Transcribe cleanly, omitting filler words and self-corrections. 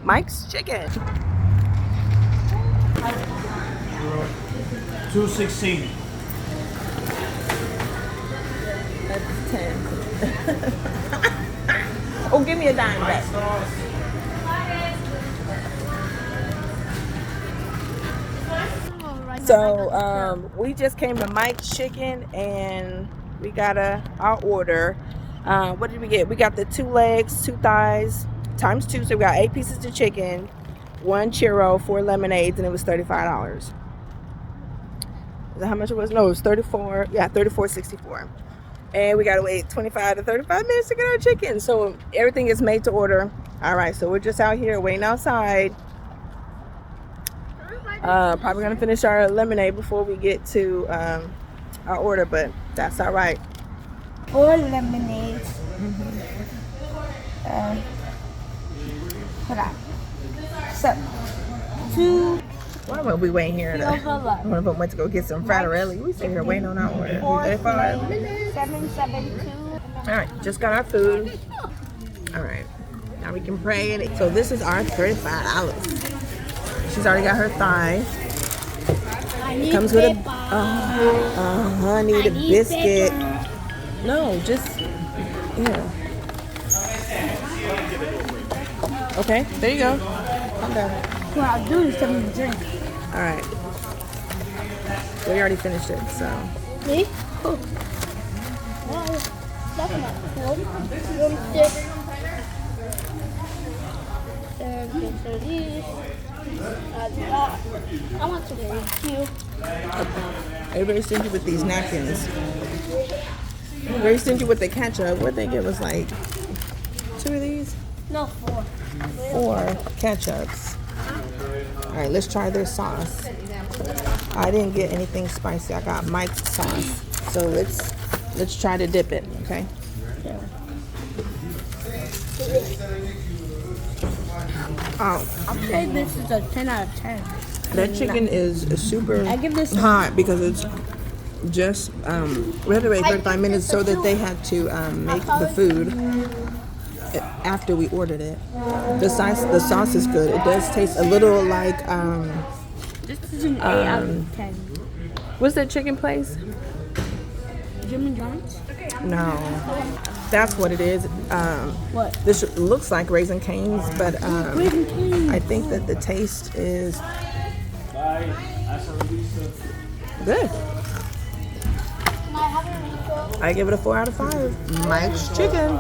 Mike's Chicken. 216. That's 10. Oh, give me a dime back. So we just came to Mike's Chicken and we got our order. What did we get? We got the 2 legs, 2 thighs, times 2. So we got 8 pieces of chicken, 1 churro, 4 lemonades, and it was $35. Is that how much it was? No, it was 34. Yeah, $34.64. And we gotta wait 25 to 35 minutes to get our chicken. So everything is made to order. All right, so we're just out here waiting outside. Probably gonna finish our lemonade before we get to our order, but that's all right. 4 lemonades. Hold on. So, 2. Why were we waiting here? One of them went to go get some frattarelli. We sit here waiting on our order. 35 minutes. 772. All right, just got our food. All right, now we can pray. So this is our $35. She's already got her thighs. Comes with a honey, the biscuit. No, just yeah. Okay, there you go. Calm down. What I'll do is something to drink. All right. We already finished it, so. Me? Cool. Well, that's not cool. I want to thank you. Everybody stingy with these napkins. Very stingy with the ketchup. What they give us, like 2 of these? No, 4. 4 ketchups. All right, let's try their sauce. I didn't get anything spicy. I got Mike's sauce. So let's try to dip it, okay? I'll say this is a 10 out of 10. That chicken is super I give this hot because it's just we had to wait 35 minutes so that they had to make the food after we ordered it. The sauce is good. It does taste a little like This is an 8 out of 10. what's that chicken place? Jimmy John's? No, that's what it is. What? This looks like Raising Cane's, but Raising Cane's. I think that the taste is good. I give it a 4 out of 5. Mike's Chicken.